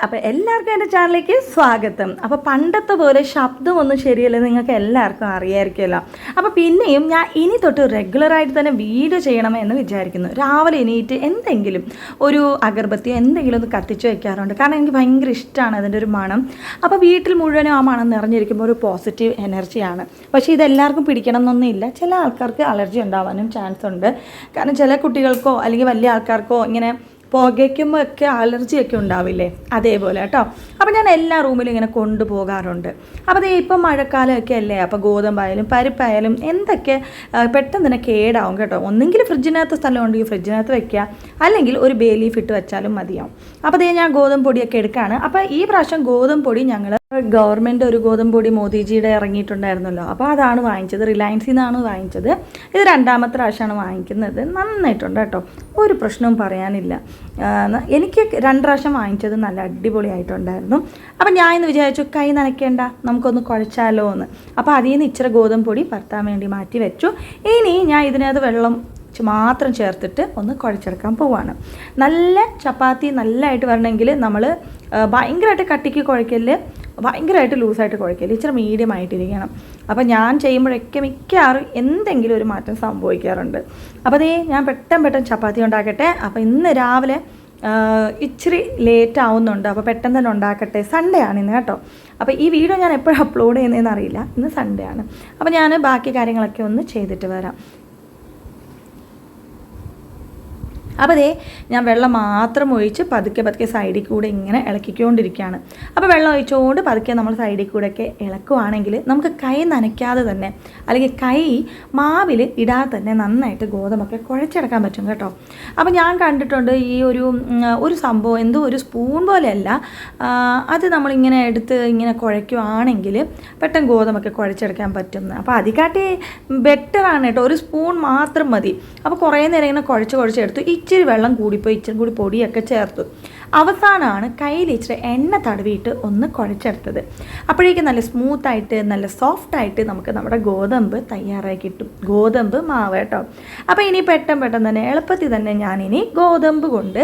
അപ്പോൾ എല്ലാവർക്കും എൻ്റെ ചാനലിലേക്ക് സ്വാഗതം. അപ്പോൾ പണ്ടത്തെ പോലെ ശബ്ദമൊന്നും ശരിയല്ല, നിങ്ങൾക്ക് എല്ലാവർക്കും അറിയായിരിക്കുമല്ലോ. അപ്പോൾ പിന്നെയും ഞാൻ ഇനി തൊട്ട് റെഗുലറായിട്ട് തന്നെ വീഡിയോ ചെയ്യണമെന്ന് വിചാരിക്കുന്നു. രാവിലെ എണീറ്റ് എന്തെങ്കിലും ഒരു അഗർബത്തിയോ എന്തെങ്കിലും ഒന്ന് കത്തിച്ച് വയ്ക്കാറുണ്ട്. കാരണം എനിക്ക് ഭയങ്കര ഇഷ്ടമാണ് അതിൻ്റെ ഒരു മണം. അപ്പോൾ വീട്ടിൽ മുഴുവനും ആ മണം നിറഞ്ഞിരിക്കുമ്പോൾ ഒരു പോസിറ്റീവ് എനർജിയാണ്. പക്ഷേ ഇതെല്ലാവർക്കും പിടിക്കണം എന്നൊന്നുമില്ല. ചില ആൾക്കാർക്ക് അലർജി ഉണ്ടാവാനും ചാൻസ് ഉണ്ട്. കാരണം ചില കുട്ടികൾക്കോ അല്ലെങ്കിൽ വലിയ ആൾക്കാർക്കോ ഇങ്ങനെ പുകയ്ക്കുമ്പോൾ ഒക്കെ അലർജിയൊക്കെ ഉണ്ടാവില്ലേ, അതേപോലെ കേട്ടോ. അപ്പോൾ ഞാൻ എല്ലാ റൂമിലും ഇങ്ങനെ കൊണ്ടുപോകാറുണ്ട്. അപ്പോൾ അതേ ഇപ്പം മഴക്കാലമൊക്കെ അല്ലേ, അപ്പോൾ ഗോതമ്പായാലും പരിപ്പായാലും എന്തൊക്കെ പെട്ടെന്ന് തന്നെ കേടാവും കേട്ടോ. ഒന്നെങ്കിൽ ഫ്രിഡ്ജിനകത്ത് സ്ഥലം ഉണ്ടെങ്കിൽ ഫ്രിഡ്ജിനകത്ത് വെക്കുക, അല്ലെങ്കിൽ ഒരു ബേ ലീഫ് ഇട്ട് വെച്ചാലും മതിയാവും. അപ്പോൾ അതേ ഞാൻ ഗോതമ്പ് പൊടിയൊക്കെ എടുക്കുകയാണ്. അപ്പോൾ ഈ പ്രാവശ്യം ഗോതമ്പ് പൊടി ഞങ്ങൾ ഗവൺമെൻറ് ഒരു ഗോതമ്പ് പൊടി മോദിജിയുടെ ഇറങ്ങിയിട്ടുണ്ടായിരുന്നല്ലോ, അപ്പോൾ അതാണ് വാങ്ങിച്ചത്. റിലയൻസിൽ നിന്നാണ് വാങ്ങിച്ചത്. ഇത് രണ്ടാമത്തെ പ്രാവശ്യമാണ് വാങ്ങിക്കുന്നത്. നന്നായിട്ടുണ്ട് കേട്ടോ, ഒരു പ്രശ്നവും പറയാനില്ല. എനിക്ക് 2 പ്രാവശ്യം വാങ്ങിച്ചത് നല്ല അടിപൊളിയായിട്ടുണ്ടായിരുന്നു. അപ്പം ഞാൻ ഇന്ന് വിചാരിച്ചു കൈ നനയ്ക്കേണ്ട, നമുക്കൊന്ന് കുഴച്ചാലോ എന്ന്. അപ്പോൾ അതിൽ നിന്ന് ഇച്ചിരി ഗോതമ്പ് പൊടി പരത്താൻ വേണ്ടി മാറ്റി വെച്ചു. ഇനി ഞാൻ ഇതിനകത്ത് വെള്ളം മാത്രം ചേർത്തിട്ട് ഒന്ന് കുഴച്ചെടുക്കാൻ പോവാണ്. നല്ല ചപ്പാത്തി നല്ലതായിട്ട് വരണമെങ്കിൽ നമ്മൾ ഭയങ്കരമായിട്ട് കട്ടിക്ക് കുഴക്കല്, ഭയങ്കരമായിട്ട് ലൂസായിട്ട് കുഴക്കല്, ഇച്ചിരി മീഡിയം ആയിട്ടിരിക്കണം. അപ്പോൾ ഞാൻ ചെയ്യുമ്പോഴൊക്കെ മിക്കവാറും എന്തെങ്കിലും ഒരു മാറ്റം സംഭവിക്കാറുണ്ട്. അപ്പോൾ അതേ ഞാൻ പെട്ടെന്ന് ചപ്പാത്തി ഉണ്ടാക്കട്ടെ. അപ്പോൾ ഇന്ന് രാവിലെ ഇച്ചിരി ലേറ്റ് ആവുന്നുണ്ട്, അപ്പോൾ പെട്ടെന്ന് തന്നെ ഉണ്ടാക്കട്ടെ. സൺഡേ ആണ് ഇന്ന് കേട്ടോ. അപ്പോൾ ഈ വീഡിയോ ഞാൻ എപ്പോഴും അപ്ലോഡ് ചെയ്യുന്നതെന്ന് അറിയില്ല, ഇന്ന് സൺഡേ ആണ്. അപ്പോൾ ഞാൻ ബാക്കി കാര്യങ്ങളൊക്കെ ഒന്ന് ചെയ്തിട്ട് വരാം. അപ്പോൾ അതേ ഞാൻ വെള്ളം മാത്രം ഒഴിച്ച് പതുക്കെ സൈഡിൽ കൂടെ ഇങ്ങനെ ഇളക്കിക്കൊണ്ടിരിക്കുകയാണ്. അപ്പോൾ വെള്ളം ഒഴിച്ചുകൊണ്ട് പതുക്കെ നമ്മൾ സൈഡിൽ കൂടെയൊക്കെ ഇളക്കുവാണെങ്കിൽ നമുക്ക് കൈ നനയ്ക്കാതെ തന്നെ, അല്ലെങ്കിൽ കൈ മാവിൽ ഇടാതെ തന്നെ നന്നായിട്ട് ഗോതമ്പൊക്കെ കുഴച്ചെടുക്കാൻ പറ്റും കേട്ടോ. അപ്പോൾ ഞാൻ കണ്ടിട്ടുണ്ട് ഈ ഒരു സംഭവം, എന്തോ ഒരു സ്പൂൺ പോലെയല്ല, അത് നമ്മളിങ്ങനെ എടുത്ത് ഇങ്ങനെ കുഴയ്ക്കുവാണെങ്കിൽ പെട്ടെന്ന് ഗോതമ്പൊക്കെ കുഴച്ചെടുക്കാൻ പറ്റും. അപ്പോൾ അതിക്കാട്ടി ബെറ്ററാണ് കേട്ടോ, ഒരു സ്പൂൺ മാത്രം മതി. അപ്പോൾ കുറേ നേരം ഇങ്ങനെ കുഴച്ചെടുത്തു. ഇച്ചിരി വെള്ളം കൂടിപ്പോയി, ഇച്ചിരി കൂടി പൊടിയൊക്കെ ചേർത്തു. അവസാനമാണ് കയ്യിൽ ഇച്ചിരി എണ്ണ തടവിയിട്ട് ഒന്ന് കുഴച്ചെടുത്തത്. അപ്പോഴേക്കും നല്ല സ്മൂത്തായിട്ട് നല്ല സോഫ്റ്റായിട്ട് നമുക്ക് നമ്മുടെ ഗോതമ്പ് തയ്യാറായി കിട്ടും, ഗോതമ്പ് മാവ് കേട്ടോ. അപ്പോൾ ഇനി പെട്ടെന്ന് തന്നെ എളുപ്പത്തിൽ തന്നെ ഞാനിനി ഗോതമ്പ് കൊണ്ട്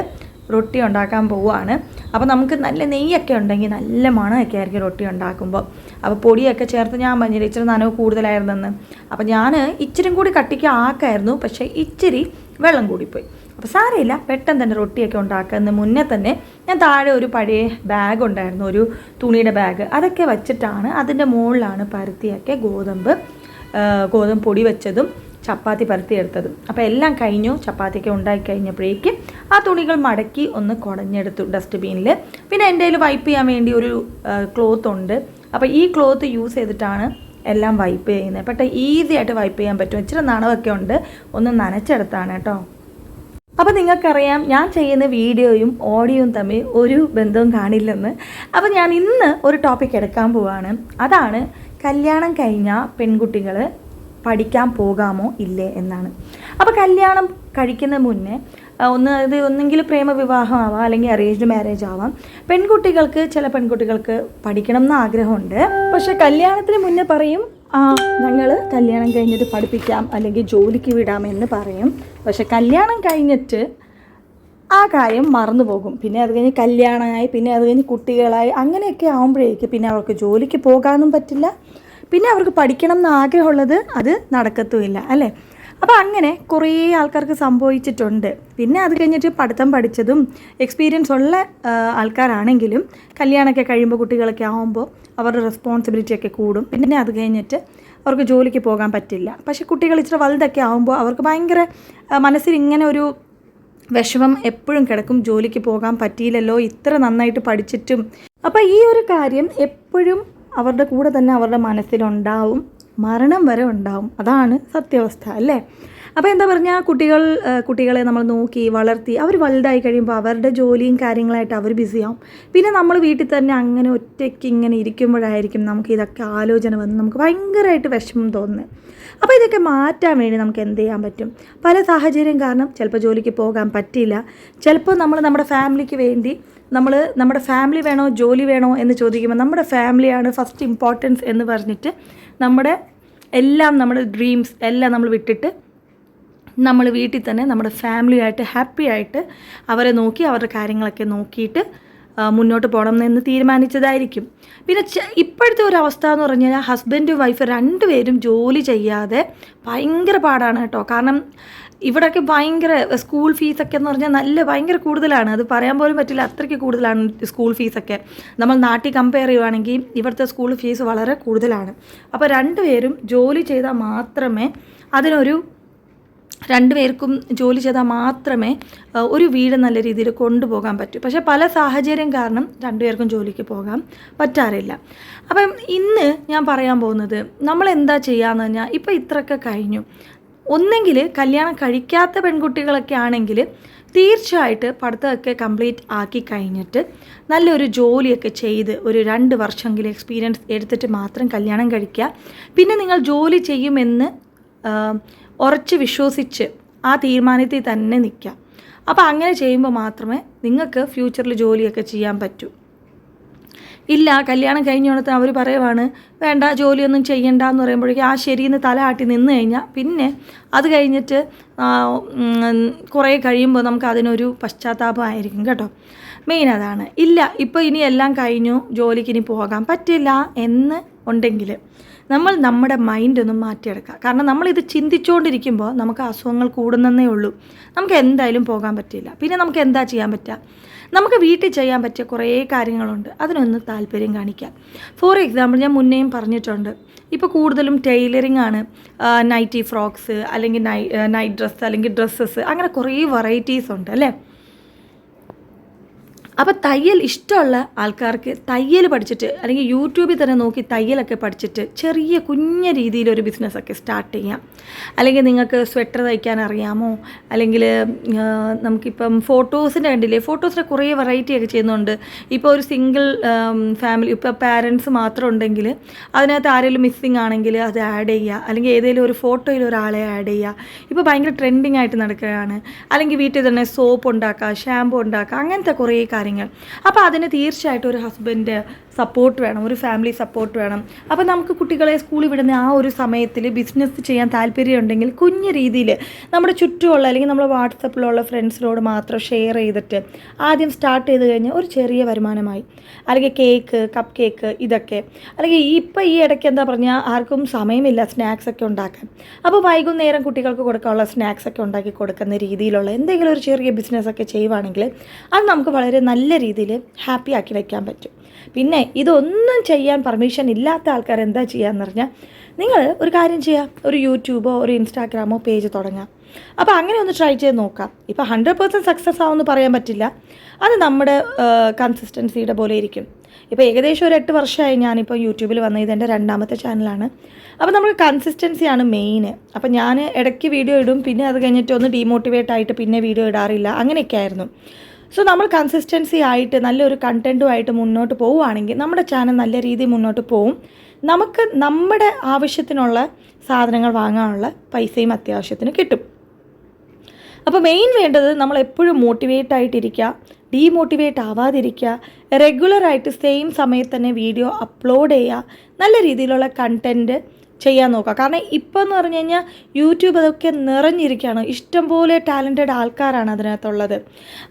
റൊട്ടി ഉണ്ടാക്കാൻ പോവുകയാണ്. അപ്പോൾ നമുക്ക് നല്ല നെയ്യൊക്കെ ഉണ്ടെങ്കിൽ നല്ല മണമൊക്കെ ആയിരിക്കും റൊട്ടി ഉണ്ടാക്കുമ്പോൾ. അപ്പോൾ പൊടിയൊക്കെ ചേർത്ത് ഞാൻ പറഞ്ഞില്ല ഇച്ചിരി നനവ് കൂടുതലായിരുന്നെന്ന്. അപ്പോൾ ഞാൻ ഇച്ചിരി കൂടി കട്ടിക്ക് ആക്കായിരുന്നു, പക്ഷേ ഇച്ചിരി വെള്ളം കൂടിപ്പോയി. അപ്പോൾ സാരമില്ല, പെട്ടെന്ന് തന്നെ റൊട്ടിയൊക്കെ ഉണ്ടാക്കുന്ന മുന്നേ തന്നെ ഞാൻ താഴെ ഒരു പഴയ ബാഗ് ഉണ്ടായിരുന്നു, ഒരു തുണിയുടെ ബാഗ്, അതൊക്കെ വെച്ചിട്ടാണ് അതിൻ്റെ മുകളിലാണ് പരത്തിയൊക്കെ ഗോതമ്പ് പൊടി വെച്ചതും ചപ്പാത്തി പരത്തിയെടുത്തതും. അപ്പോൾ എല്ലാം കഴിഞ്ഞു. ചപ്പാത്തിയൊക്കെ ഉണ്ടാക്കി കഴിഞ്ഞപ്പോഴേക്കും ആ തുണികൾ മടക്കി ഒന്ന് കുടഞ്ഞെടുത്തു ഡസ്റ്റ്ബിന്നിൽ. പിന്നെ എൻ്റെ കയ്യിൽ വൈപ്പ് ചെയ്യാൻ വേണ്ടി ഒരു ക്ലോത്ത് ഉണ്ട്. അപ്പോൾ ഈ ക്ലോത്ത് യൂസ് ചെയ്തിട്ടാണ് എല്ലാം വൈപ്പ് ചെയ്യുന്നത്. പെട്ടെന്ന് ഈസി ആയിട്ട് വൈപ്പ് ചെയ്യാൻ പറ്റും. ഇച്ചിരി നനവൊക്കെ ഉണ്ട്, ഒന്ന് നനച്ചെടുത്താണ് കേട്ടോ. അപ്പോൾ നിങ്ങൾക്കറിയാം ഞാൻ ചെയ്യുന്ന വീഡിയോയും ഓഡിയോയും തമ്മിൽ ഒരു ബന്ധവും കാണില്ലെന്ന്. അപ്പോൾ ഞാൻ ഇന്ന് ഒരു ടോപ്പിക് എടുക്കാൻ പോവാണ്. അതാണ് കല്യാണം കഴിഞ്ഞ പെൺകുട്ടികൾ പഠിക്കാൻ പോകാമോ ഇല്ലേ എന്നാണ്. അപ്പോൾ കല്യാണം കഴിക്കുന്ന മുന്നേ ഒന്നെങ്കിൽ പ്രേമവിവാഹം ആവാം, അല്ലെങ്കിൽ അറേഞ്ച്ഡ് മാരേജ് ആവാം. ചില പെൺകുട്ടികൾക്ക് പഠിക്കണം എന്ന് ആഗ്രഹമുണ്ട്. പക്ഷെ കല്യാണത്തിന് മുന്നേ പറയും ഞങ്ങൾ കല്യാണം കഴിഞ്ഞിട്ട് പഠിപ്പിക്കാം അല്ലെങ്കിൽ ജോലിക്ക് വിടാമെന്ന് പറയും. പക്ഷെ കല്യാണം കഴിഞ്ഞിട്ട് ആ കാര്യം മറന്നു പോകും. പിന്നെ അത് കഴിഞ്ഞ് കല്യാണമായി, പിന്നെ അത് കഴിഞ്ഞ് കുട്ടികളായി, അങ്ങനെയൊക്കെ ആകുമ്പോഴേക്ക് പിന്നെ അവർക്ക് ജോലിക്ക് പോകാനും പറ്റില്ല, പിന്നെ അവർക്ക് പഠിക്കണം എന്ന് ആഗ്രഹമുള്ളത് അത് നടക്കത്തുമില്ല അല്ലേ. അപ്പോൾ അങ്ങനെ കുറേ ആൾക്കാർക്ക് സംഭവിച്ചിട്ടുണ്ട്. പിന്നെ അത് കഴിഞ്ഞിട്ട് പഠിച്ചതും എക്സ്പീരിയൻസ് ഉള്ള ആൾക്കാരാണെങ്കിലും കല്യാണമൊക്കെ കഴിയുമ്പോൾ കുട്ടികളൊക്കെ ആകുമ്പോൾ അവരുടെ റെസ്പോൺസിബിലിറ്റി ഒക്കെ കൂടും. പിന്നെ അത് കഴിഞ്ഞിട്ട് അവർക്ക് ജോലിക്ക് പോകാൻ പറ്റില്ല. പക്ഷേ കുട്ടികൾ ഇച്ചിരി വലുതൊക്കെ ആകുമ്പോൾ അവർക്ക് ഭയങ്കര മനസ്സിൽ ഇങ്ങനെ ഒരു വിഷമം എപ്പോഴും കിടക്കും, ജോലിക്ക് പോകാൻ പറ്റിയില്ലല്ലോ ഇത്ര നന്നായിട്ട് പഠിച്ചിട്ടും. അപ്പോൾ ഈ ഒരു കാര്യം എപ്പോഴും അവരുടെ കൂടെ തന്നെ അവരുടെ മനസ്സിലുണ്ടാവും, മരണം വരെ ഉണ്ടാവും. അതാണ് സത്യാവസ്ഥ അല്ലേ. അപ്പോൾ എന്താ പറഞ്ഞാൽ കുട്ടികളെ നമ്മൾ നോക്കി വളർത്തി അവർ വലുതായി കഴിയുമ്പോൾ അവരുടെ ജോലിയും കാര്യങ്ങളായിട്ട് അവർ ബിസിയാവും. പിന്നെ നമ്മൾ വീട്ടിൽ തന്നെ അങ്ങനെ ഒറ്റയ്ക്ക് ഇങ്ങനെ ഇരിക്കുമ്പോഴായിരിക്കും നമുക്ക് ഇതൊക്കെ ആലോചന വന്ന് നമുക്ക് ഭയങ്കരമായിട്ട് വിഷമം തോന്നുന്നത്. അപ്പോൾ ഇതൊക്കെ മാറ്റാൻ വേണ്ടി നമുക്ക് എന്ത് ചെയ്യാൻ പറ്റും? പല സാഹചര്യം കാരണം ചിലപ്പോൾ ജോലിക്ക് പോകാൻ പറ്റില്ല. ചിലപ്പോൾ നമ്മുടെ ഫാമിലിക്ക് വേണ്ടി നമ്മുടെ ഫാമിലി വേണോ ജോലി വേണോ എന്ന് ചോദിക്കുമ്പോൾ നമ്മുടെ ഫാമിലിയാണ് ഫസ്റ്റ് ഇമ്പോർട്ടൻസ് എന്ന് പറഞ്ഞിട്ട് നമ്മുടെ ഡ്രീംസ് എല്ലാം നമ്മൾ വിട്ടിട്ട് നമ്മൾ വീട്ടിൽ തന്നെ നമ്മുടെ ഫാമിലിയായിട്ട് ഹാപ്പി ആയിട്ട് അവരെ നോക്കി അവരുടെ കാര്യങ്ങളൊക്കെ നോക്കിയിട്ട് മുന്നോട്ട് പോകണം എന്ന് തീരുമാനിച്ചതായിരിക്കും. പിന്നെ ഇപ്പോഴത്തെ ഒരു അവസ്ഥ എന്ന് പറഞ്ഞു കഴിഞ്ഞാൽ ഹസ്ബൻഡ് വൈഫ് രണ്ടുപേരും ജോലി ചെയ്യാതെ ഭയങ്കര പാടാണ് കേട്ടോ. കാരണം ഇവിടെയൊക്കെ ഭയങ്കര സ്കൂൾ ഫീസൊക്കെ എന്ന് പറഞ്ഞാൽ ഭയങ്കര കൂടുതലാണ്. അത് പറയാൻ പോലും പറ്റില്ല, അത്രയ്ക്ക് കൂടുതലാണ് സ്കൂൾ ഫീസൊക്കെ. നമ്മൾ നാട്ടിൽ കമ്പയർ ചെയ്യുവാണെങ്കിൽ ഇവിടുത്തെ സ്കൂൾ ഫീസ് വളരെ കൂടുതലാണ്. അപ്പോൾ രണ്ടുപേരും ജോലി ചെയ്താൽ മാത്രമേ രണ്ടുപേർക്കും ജോലി ചെയ്താൽ മാത്രമേ ഒരു വീട് നല്ല രീതിയിൽ കൊണ്ടുപോകാൻ പറ്റൂ. പക്ഷേ പല സാഹചര്യം കാരണം രണ്ടുപേർക്കും ജോലിക്ക് പോകാൻ പറ്റാറില്ല. അപ്പം ഇന്ന് ഞാൻ പറയാൻ പോകുന്നത് നമ്മൾ എന്താ ചെയ്യാന്ന് പറഞ്ഞാൽ, ഇപ്പോൾ ഇത്രയൊക്കെ കഴിഞ്ഞു, ഒന്നെങ്കിൽ കല്യാണം കഴിക്കാത്ത പെൺകുട്ടികളൊക്കെ ആണെങ്കിൽ തീർച്ചയായിട്ട് പഠിത്തമൊക്കെ കംപ്ലീറ്റ് ആക്കി കഴിഞ്ഞിട്ട് നല്ലൊരു ജോലിയൊക്കെ ചെയ്ത് ഒരു 2 വർഷമെങ്കിലും എക്സ്പീരിയൻസ് എടുത്തിട്ട് മാത്രം കല്യാണം കഴിക്കുക. പിന്നെ നിങ്ങൾ ജോലി ചെയ്യുമെന്ന് ഉറച്ച് വിശ്വസിച്ച് ആ തീരുമാനത്തിൽ തന്നെ നിൽക്കുക. അപ്പോൾ അങ്ങനെ ചെയ്യുമ്പോൾ മാത്രമേ നിങ്ങൾക്ക് ഫ്യൂച്ചറിൽ ജോലിയൊക്കെ ചെയ്യാൻ പറ്റൂ. ഇല്ല, കല്യാണം കഴിഞ്ഞോണത്തിന് അവർ പറയുവാണ് വേണ്ട ജോലിയൊന്നും ചെയ്യണ്ട എന്ന് പറയുമ്പോഴേക്കും ആ ശരിയെന്ന് തല ആട്ടി നിന്ന് കഴിഞ്ഞാൽ പിന്നെ അത് കഴിഞ്ഞിട്ട് കുറേ കഴിയുമ്പോൾ നമുക്ക് അതിനൊരു പശ്ചാത്താപമായിരിക്കും കേട്ടോ. മെയിൻ അതാണ്. ഇല്ല ഇപ്പോൾ ഇനി എല്ലാം കഴിഞ്ഞു, ജോലിക്ക് ഇനി പോകാൻ പറ്റില്ല എന്ന് ഉണ്ടെങ്കിൽ നമ്മൾ നമ്മുടെ മൈൻഡൊന്നും മാറ്റിയെടുക്കുക. കാരണം നമ്മളിത് ചിന്തിച്ചുകൊണ്ടിരിക്കുമ്പോൾ നമുക്ക് അസുഖങ്ങൾ കൂടുന്നതേ ഉള്ളൂ. നമുക്ക് എന്തായാലും പോകാൻ പറ്റില്ല. പിന്നെ നമുക്ക് എന്താ ചെയ്യാൻ പറ്റുക? നമുക്ക് വീട്ടിൽ ചെയ്യാൻ പറ്റിയ കുറേ കാര്യങ്ങളുണ്ട്, അതിനൊന്ന് താല്പര്യം കാണിക്കാം. ഫോർ എക്സാമ്പിൾ ഞാൻ മുന്നേയും പറഞ്ഞിട്ടുണ്ട്, ഇപ്പോൾ കൂടുതലും ടൈലറിംഗ് ആണ്. നൈറ്റി ഫ്രോക്സ് അല്ലെങ്കിൽ നൈറ്റ് ഡ്രസ്സ് അല്ലെങ്കിൽ ഡ്രസ്സസ്, അങ്ങനെ കുറേ വെറൈറ്റീസ് ഉണ്ട് അല്ലേ. അപ്പോൾ തയ്യൽ ഇഷ്ടമുള്ള ആൾക്കാർക്ക് തയ്യൽ പഠിച്ചിട്ട് അല്ലെങ്കിൽ യൂട്യൂബിൽ തന്നെ നോക്കി തയ്യലൊക്കെ പഠിച്ചിട്ട് ചെറിയ കുഞ്ഞ രീതിയിലൊരു ബിസിനസ്സൊക്കെ സ്റ്റാർട്ട് ചെയ്യാം. അല്ലെങ്കിൽ നിങ്ങൾക്ക് സ്വെറ്റർ തയ്ക്കാൻ അറിയാമോ, അല്ലെങ്കിൽ നമുക്കിപ്പം ഫോട്ടോസിൻ്റെ കണ്ടില്ലേ, ഫോട്ടോസിൻ്റെ കുറേ വെറൈറ്റി ഒക്കെ ചെയ്യുന്നുണ്ട്. ഇപ്പോൾ ഒരു സിംഗിൾ ഫാമിലി, ഇപ്പോൾ പാരൻസ് മാത്രം ഉണ്ടെങ്കിൽ അതിനകത്ത് ആരെങ്കിലും മിസ്സിങ് ആണെങ്കിൽ അത് ആഡ് ചെയ്യുക, അല്ലെങ്കിൽ ഏതെങ്കിലും ഒരു ഫോട്ടോയിൽ ഒരാളെ ആഡ് ചെയ്യുക. ഇപ്പോൾ ഭയങ്കര ട്രെൻഡിങ് ആയിട്ട് നടക്കുകയാണ്. അല്ലെങ്കിൽ വീട്ടിൽ തന്നെ സോപ്പ് ഉണ്ടാക്കുക, ഷാമ്പു ഉണ്ടാക്കുക, അങ്ങനത്തെ കുറേ കാര്യങ്ങൾ. അപ്പോൾ അതിന് തീർച്ചയായിട്ടും ഒരു ഹസ്ബൻഡ് സപ്പോർട്ട് വേണം, ഒരു ഫാമിലി സപ്പോർട്ട് വേണം. അപ്പോൾ നമുക്ക് കുട്ടികളെ സ്കൂളിൽ വിടുന്ന ആ ഒരു സമയത്തിൽ ബിസിനസ് ചെയ്യാൻ താല്പര്യമുണ്ടെങ്കിൽ കുഞ്ഞു രീതിയിൽ നമ്മുടെ ചുറ്റുമുള്ള അല്ലെങ്കിൽ നമ്മുടെ വാട്സപ്പിലുള്ള ഫ്രണ്ട്സിനോട് മാത്രം ഷെയർ ചെയ്തിട്ട് ആദ്യം സ്റ്റാർട്ട് ചെയ്ത് കഴിഞ്ഞാൽ ഒരു ചെറിയ വരുമാനമായി. അല്ലെങ്കിൽ കേക്ക്, കപ്പ് കേക്ക്, ഇതൊക്കെ. അല്ലെങ്കിൽ ഇപ്പോൾ ഈ ഇടയ്ക്ക് എന്താ പറഞ്ഞാൽ ആർക്കും സമയമില്ല സ്നാക്സൊക്കെ ഉണ്ടാക്കാൻ. അപ്പോൾ വൈകുന്നേരം കുട്ടികൾക്ക് കൊടുക്കാനുള്ള സ്നാക്സൊക്കെ ഉണ്ടാക്കി കൊടുക്കുന്ന രീതിയിലുള്ള എന്തെങ്കിലും ഒരു ചെറിയ ബിസിനസ്സൊക്കെ ചെയ്യുവാണെങ്കിൽ അത് നമുക്ക് വളരെ നല്ല രീതിയിൽ ഹാപ്പി ആക്കി വയ്ക്കാൻ പറ്റും. പിന്നെ ഇതൊന്നും ചെയ്യാൻ പെർമിഷൻ ഇല്ലാത്ത ആൾക്കാർ എന്താ ചെയ്യാന്ന് പറഞ്ഞാൽ, നിങ്ങൾ ഒരു കാര്യം ചെയ്യുക, ഒരു യൂട്യൂബോ ഒരു ഇൻസ്റ്റാഗ്രാമോ പേജ് തുടങ്ങാം. അപ്പോൾ അങ്ങനെ ഒന്ന് ട്രൈ ചെയ്ത് നോക്കാം. ഇപ്പോൾ 100% സക്സസ് ആവുമെന്ന് പറയാൻ പറ്റില്ല, അത് നമ്മുടെ കൺസിസ്റ്റൻസിയുടെ പോലെ ഇരിക്കും. ഇപ്പോൾ ഏകദേശം ഒരു 8 വർഷമായി ഞാനിപ്പോൾ യൂട്യൂബിൽ വന്നത്, ഇതെൻ്റെ 2ാമത്തെ ചാനലാണ്. അപ്പോൾ നമുക്ക് കൺസിസ്റ്റൻസിയാണ് മെയിൻ. അപ്പോൾ ഞാൻ ഇടയ്ക്ക് വീഡിയോ ഇടും, പിന്നെ അത് കഴിഞ്ഞിട്ട് ഒന്ന് ഡീമോട്ടിവേറ്റ് ആയിട്ട് പിന്നെ വീഡിയോ ഇടാറില്ല, അങ്ങനെയൊക്കെ ആയിരുന്നു. സോ നമ്മൾ കൺസിസ്റ്റൻസി ആയിട്ട് നല്ലൊരു കണ്ടൻറ്റുമായിട്ട് മുന്നോട്ട് പോവുകയാണെങ്കിൽ നമ്മുടെ ചാനൽ നല്ല രീതിയിൽ മുന്നോട്ട് പോവും. നമുക്ക് നമ്മുടെ ആവശ്യത്തിനുള്ള സാധനങ്ങൾ വാങ്ങാനുള്ള പൈസയും അത്യാവശ്യത്തിന് കിട്ടും. അപ്പോൾ മെയിൻ വേണ്ടത് നമ്മൾ എപ്പോഴും മോട്ടിവേറ്റ് ആയിട്ടിരിക്കുക, ഡീമോട്ടിവേറ്റ് ആവാതിരിക്കുക, റെഗുലറായിട്ട് സെയിം സമയത്ത് തന്നെ വീഡിയോ അപ്ലോഡ് ചെയ്യുക, നല്ല രീതിയിലുള്ള കണ്ടൻറ്റ് ചെയ്യാൻ നോക്കുക. കാരണം ഇപ്പോൾ എന്ന് പറഞ്ഞു കഴിഞ്ഞാൽ യൂട്യൂബ് അതൊക്കെ നിറഞ്ഞിരിക്കുകയാണ്, ഇഷ്ടംപോലെ ടാലൻറ്റഡ് ആൾക്കാരാണ് അതിനകത്തുള്ളത്.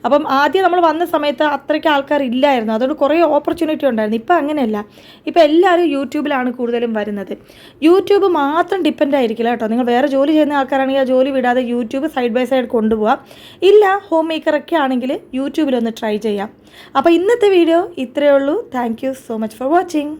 അപ്പം ആദ്യം നമ്മൾ വന്ന സമയത്ത് അത്രയ്ക്ക് ആൾക്കാർ ഇല്ലായിരുന്നു, അതുകൊണ്ട് കുറേ ഓപ്പർച്യൂണിറ്റി ഉണ്ടായിരുന്നു. ഇപ്പോൾ അങ്ങനെയല്ല, ഇപ്പോൾ എല്ലാവരും യൂട്യൂബിലാണ് കൂടുതലും വരുന്നത്. യൂട്യൂബ് മാത്രം ഡിപ്പെൻഡ് ആയിരിക്കില്ല കേട്ടോ. നിങ്ങൾ വേറെ ജോലി ചെയ്യുന്ന ആൾക്കാരാണെങ്കിൽ ആ ജോലി വിടാതെ യൂട്യൂബ് സൈഡ് ബൈ സൈഡ് കൊണ്ടുപോകാം. ഇല്ല, ഹോം മേക്കറൊക്കെ ആണെങ്കിൽ യൂട്യൂബിലൊന്ന് ട്രൈ ചെയ്യാം. അപ്പോൾ ഇന്നത്തെ വീഡിയോ ഇത്രയേ ഉള്ളൂ. Thank you so much for watching.